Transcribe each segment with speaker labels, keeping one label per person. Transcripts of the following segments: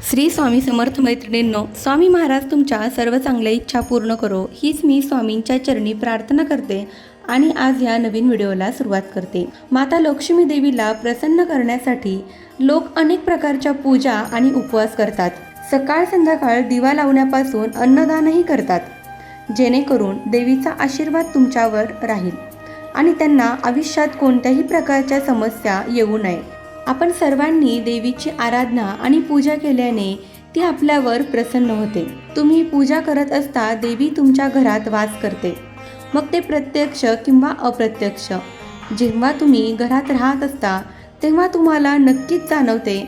Speaker 1: श्री स्वामी समर्थ मैत्रिणींनो, स्वामी महाराज तुमच्या सर्व चांगल्या इच्छा पूर्ण करो हीच मी स्वामींच्या चरणी प्रार्थना करते आणि आज या नवीन व्हिडिओला सुरुवात करते। माता लक्ष्मी देवीला प्रसन्न करण्यासाठी लोक अनेक प्रकारच्या पूजा आणि उपवास करतात। सकाळ संध्याकाळ दिवा लावण्यापासून अन्नदानही करतात, जेणेकरून देवीचा आशीर्वाद तुमच्यावर राहील आणि त्यांना आयुष्यात कोणत्याही प्रकारच्या समस्या येऊ नये। आपण सर्वांनी देवीची आराधना आणि पूजा केल्याने ती आपल्यावर प्रसन्न होते। तुम्ही पूजा करत असता देवी तुमच्या घरात वास करते, मग ते प्रत्यक्ष किंवा अप्रत्यक्ष। जेव्हा तुम्ही घरात राहत असता तेव्हा तुम्हाला नक्कीच जाणवते।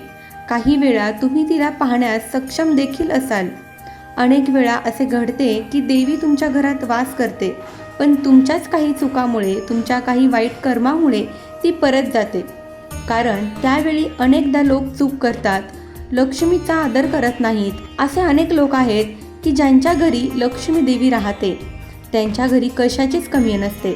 Speaker 1: काही वेळा तुम्ही तिला पाहण्यास सक्षम देखील असाल। अनेक वेळा असे घडते की देवी तुमच्या घरात वास करते, पण तुमच्याच काही चुकामुळे, तुमच्या काही वाईट कर्मामुळे ती परत जाते। कारण त्यावेळी अनेकदा लोक चूक करतात, लक्ष्मीचा आदर करत नाहीत। असे अनेक लोक आहेत की ज्यांच्या घरी लक्ष्मी देवी राहते, त्यांच्या घरी कशाचीच कमी नसते।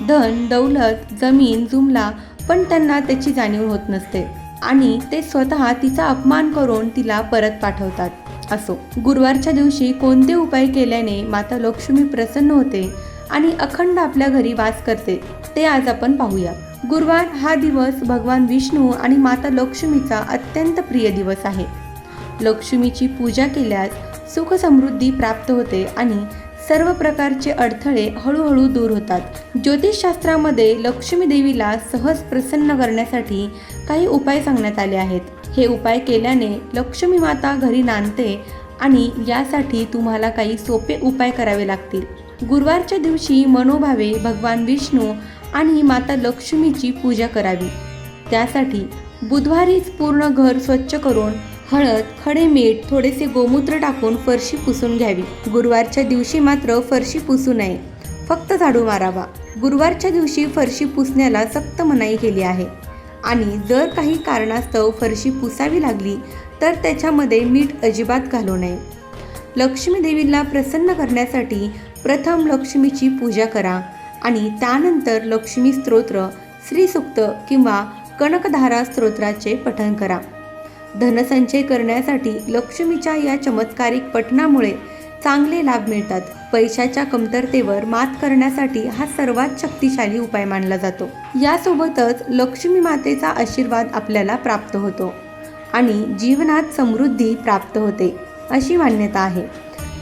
Speaker 1: धन दौलत जमीन जुमला, पण त्यांना त्याची जाणीव होत नसते आणि ते स्वतः तिचा अपमान करून तिला परत पाठवतात। असो, गुरुवारच्या दिवशी कोणते उपाय केल्याने माता लक्ष्मी प्रसन्न होते आणि अखंड आपल्या घरी वास करते ते आज आपण पाहूया। गुरुवार हा दिवस भगवान विष्णू आणि माता लक्ष्मीचा अत्यंत प्रिय दिवस आहे। लक्ष्मीची पूजा केल्यास सुख समृद्धी प्राप्त होते आणि सर्व प्रकारचे अडथळे हळूहळू दूर होतात। ज्योतिषशास्त्रामध्ये लक्ष्मी देवीला सहज प्रसन्न करण्यासाठी काही उपाय सांगण्यात आले आहेत। हे उपाय केल्याने लक्ष्मी माता घरी नांदते आणि यासाठी तुम्हाला काही सोपे उपाय करावे लागतील। गुरुवारच्या दिवशी मनोभावे भगवान विष्णू आणि माता लक्ष्मीची पूजा करावी। त्यासाठी बुधवारीच पूर्ण घर स्वच्छ करून हळद, खडे मीठ, थोडेसे गोमूत्र टाकून फरशी पुसून घ्यावी। गुरुवारच्या दिवशी मात्र फरशी पुसू नये, फक्त झाडू मारावा। गुरुवारच्या दिवशी फरशी पुसण्याला सक्त मनाई केली आहे आणि जर काही कारणास्तव फरशी पुसावी लागली तर त्याच्यामध्ये मीठ अजिबात घालू नये। लक्ष्मी देवीला प्रसन्न करण्यासाठी प्रथम लक्ष्मीची पूजा करा आणि त्यानंतर लक्ष्मी स्तोत्र, श्री सूक्त किंवा कनकधारा स्तोत्राचे पठण करा। धनसंचय करण्यासाठी लक्ष्मीच्या या चमत्कारिक पठणामुळे चांगले लाभ मिळतात। पैशाच्या कमतरतेवर मात करण्यासाठी हा सर्वात शक्तिशाली उपाय मानला जातो। यासोबतच लक्ष्मी मातेचा आशीर्वाद आपल्याला प्राप्त होतो आणि जीवनात समृद्धी प्राप्त होते अशी मान्यता आहे।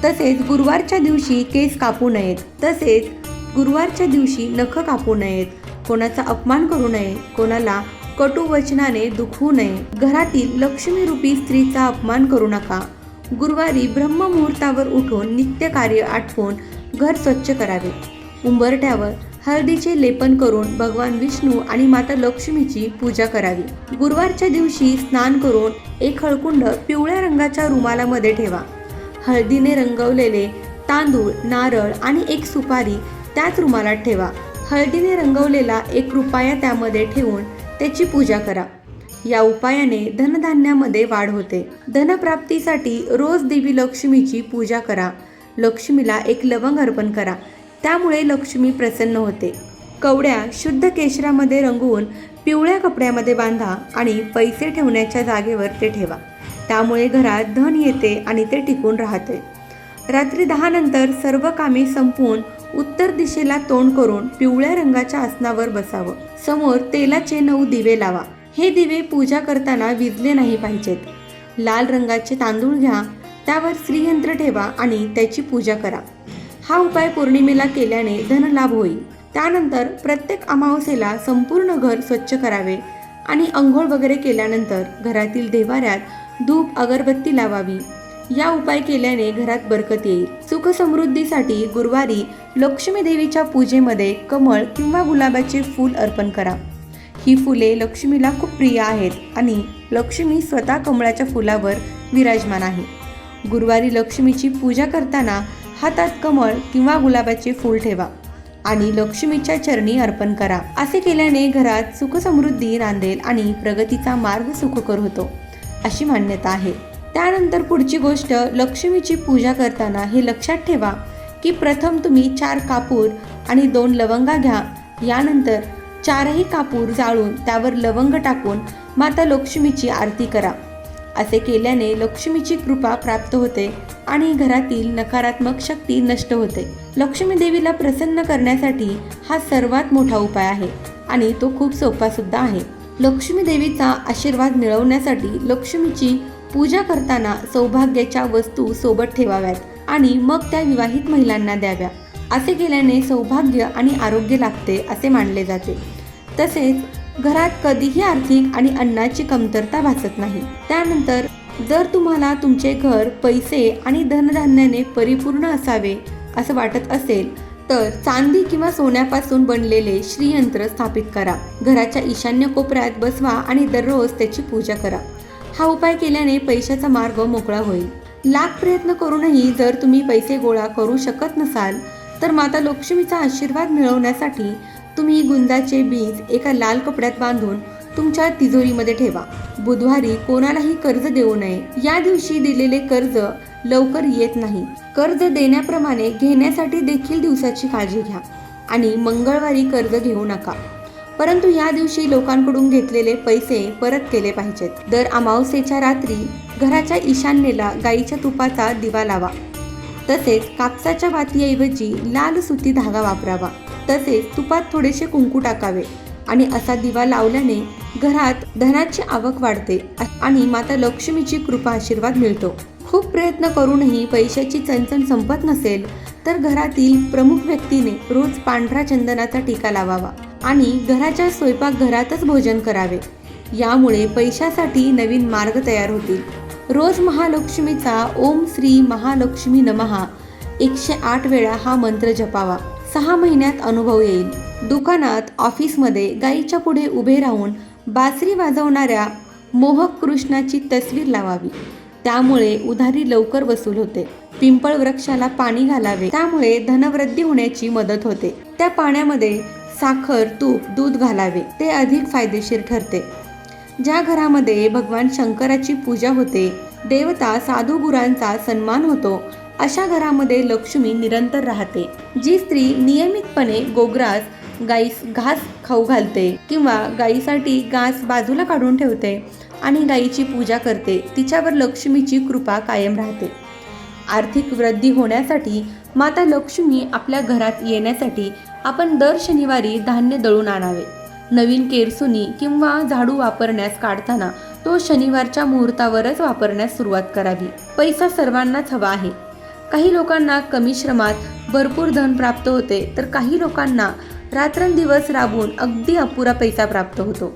Speaker 1: तसेच गुरुवारच्या दिवशी केस कापू नयेत, तसेच गुरुवारच्या दिवशी नख कापू नयेत, कोणाचा अपमान करू नये, कोणाला कटू वचनाने दुखवू नये, घरातील लक्ष्मी रूपी स्त्रीचा अपमान करू नका। गुरुवारी ब्रह्ममुहूर्तावर उठून नित्य कार्य आटपून घर स्वच्छ करावे। उंबरठ्यावर हळदीचे लेपन करून भगवान विष्णू आणि माता लक्ष्मीची पूजा करावी। गुरुवारच्या दिवशी स्नान करून एक हळकुंड पिवळ्या रंगाच्या रुमालामध्ये ठेवा। हळदीने रंगवलेले तांदूळ, नारळ आणि एक सुपारी त्याच रुमालात ठेवा। हळदीने रंगवलेला 1 रुपया त्यामध्ये ठेवून त्याची पूजा करा। या उपायाने धनधान्यामध्ये वाढ होते। धनप्राप्तीसाठी रोज देवी लक्ष्मीची पूजा करा। लक्ष्मीला एक लवंग अर्पण करा, त्यामुळे लक्ष्मी प्रसन्न होते। कवड्या शुद्ध केशरामध्ये रंगवून पिवळ्या कपड्यामध्ये बांधा आणि पैसे ठेवण्याच्या जागेवर ते ठेवा, त्यामुळे घरात धन येते आणि ते टिकून राहते। रात्री 10 नंतर सर्व कामे संपवून उत्तर दिशेला तोंड करून पिवळ्या रंगाच्या आसनावर बसावं। समोर तेलाचे 9 दिवे लावा। हे दिवे पूजा करताना विझले नाही पाहिजेत। लाल रंगाचे तांदूळ घ्या, त्यावर श्रीयंत्र ठेवा आणि त्याची पूजा करा। हा उपाय पौर्णिमेला केल्याने धनलाभ होईल। त्यानंतर प्रत्येक अमावस्येला संपूर्ण घर स्वच्छ करावे आणि अंघोळ वगैरे केल्यानंतर घरातील देवाऱ्यात धूप अगरबत्ती लावावी। या उपाय केल्याने घरात बरकत येईल। सुख समृद्धीसाठी गुरुवारी लक्ष्मी देवीच्या पूजेमध्ये कमळ किंवा गुलाबाचे फूल अर्पण करा। ही फुले लक्ष्मीला खूप प्रिय आहेत आणि लक्ष्मी स्वतः कमळाच्या फुलावर विराजमान आहे। गुरुवारी लक्ष्मीची पूजा करताना हातात कमळ किंवा गुलाबाचे फूल ठेवा आणि लक्ष्मीच्या चरणी अर्पण करा। असे केल्याने घरात सुख समृद्धी नांदेल आणि प्रगतीचा मार्ग सुखकर होतो अशी मान्यता आहे। त्यानंतर पुढची गोष्ट, लक्ष्मीची पूजा करताना हे लक्षात ठेवा की प्रथम तुम्ही 4 कापूर आणि 2 लवंगा घ्या। यानंतर 4ही कापूर जाळून त्यावर लवंग टाकून माता लक्ष्मीची आरती करा असे केल्याने लक्ष्मीची कृपा प्राप्त होते आणि घरातील नकारात्मक शक्ती नष्ट होते. लक्ष्मी देवीला प्रसन्न करण्यासाठी हा सर्वात मोठा उपाय आहे आणि तो खूप सोपा सुद्धा आहे. लक्ष्मी देवीचा आशीर्वाद मिळवण्यासाठी लक्ष्मीची पूजा करताना सौभाग्याच्या वस्तू सोबत ठेवाव्यात आणि मग त्या विवाहित महिलांना द्याव्या. असे केल्याने सौभाग्य आणि आरोग्य लाभते असे मानले जाते. तसेच घरात कधीही आर्थिक आणि अन्नाची कमतरता भासत नाही. त्यानंतर जर तुम्हाला तुमचे घर पैसे आणि धनधान्याने परिपूर्ण असावे असं वाटत असेल तर चांदी किंवा सोन्यापासून बनलेले श्रीयंत्र स्थापित करा. घराच्या ईशान्य कोपऱ्यात बसवा आणि दररोज त्याची पूजा करा. हा उपाय केल्याने पैशाचा मार्ग मोकळा होईल. लाख प्रयत्न करूनही जर तुम्ही पैसे गोळा करू शकत नसाल तर माता लक्ष्मीचा आशीर्वाद मिळवण्यासाठी तुम्ही गुंजाचे बीज एका लाल कपड्यात बांधून तुमच्या तिजोरीमध्ये ठेवा. बुधवारी कोणालाही कर्ज देऊ नये. या दिवशी दिलेले कर्ज लवकर येत नाही. कर्ज देण्याप्रमाणे घेण्यासाठी देखील दिवसाची काळजी घ्या आणि मंगळवारी कर्ज घेऊ नका. परंतु या दिवशी लोकांकडून घेतलेले पैसे परत केले पाहिजेत. दर अमावस्येच्या रात्री घराच्या ईशान्येला गाईच्या तुपाचा दिवा लावा. तसेच कापसाच्या वातीऐवजी लाल सुती धागा वापरावा. तसेच तुपात थोडेसे कुंकू टाकावे आणि असा दिवा लावल्याने घरात धनाची आवक वाढते आणि माता लक्ष्मीची कृपा आशीर्वाद मिळतो. खूप प्रयत्न करूनही पैशाची चणचण संपत नसेल तर घरातील प्रमुख व्यक्तीने रोज पांढरा चंदनाचा टीका लावावा आणि घराच्या स्वयंपाकघरातच भोजन करावे. यामुळे पैशासाठी नवीन मार्ग तयार होतील. रोज महालक्ष्मीचा ओम श्री महालक्ष्मी नमः 108 वेळा हा मंत्र जपावा. 6 महिन्यात अनुभव येईल. दुकानात, ऑफिसमध्ये गाईच्या पुढे उभे राहून बासरी वाजवणाऱ्या मोहक कृष्णाची तस्वीर लावावी. त्यामुळे उधारी लवकर वसूल होते. पिंपळ वृक्षाला पाणी घालावे. त्यामुळे धनवृद्धी होण्याची मदत होते. त्या पाण्यामध्ये साखर, तूप, दूध घालावे. ते अधिक फायदेशीर ठरते. ज्या घरामध्ये भगवान शंकराची पूजा होते, देवता साधू गुरांचा सन्मान होतो, अशा घरामध्ये लक्ष्मी निरंतर राहते. जी स्त्री नियमितपणे गोग्रास गाईस घास खाऊ घालते किंवा गाईसाठी घास बाजूला काढून ठेवते आणि गाईची पूजा करते, तिच्यावर लक्ष्मीची कृपा कायम राहते. आर्थिक वृद्धी होण्यासाठी माता लक्ष्मी आपल्या घरात येण्यासाठी आपण दर शनिवारी धान्य दळून आणावे. नवीन केरसुनी किंवा झाडू वापरण्यास काढताना तो शनिवारच्या मुहूर्तावरच वापरण्यास सुरुवात करावी. पैसा सर्वांनाच हवा आहे. काही लोकांना कमी श्रमात भरपूर धन प्राप्त होते तर काही लोकांना रात्रंदिवस राबून अगदी अपुरा पैसा प्राप्त होतो.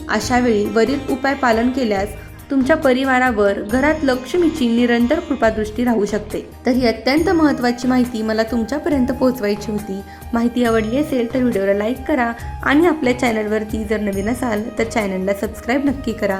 Speaker 1: अशा वेळी वरील उपाय पालन केल्यास तुमच्या परिवारावर घरात लक्ष्मीची निरंतर कृपादृष्टी राहू शकते. तर ही अत्यंत महत्त्वाची माहिती मला तुमच्यापर्यंत पोहोचवायची होती. माहिती आवडली असेल तर व्हिडिओला लाईक करा आणि आपल्या चॅनलवरती जर नवीन असाल तर चॅनलला सबस्क्राईब नक्की करा.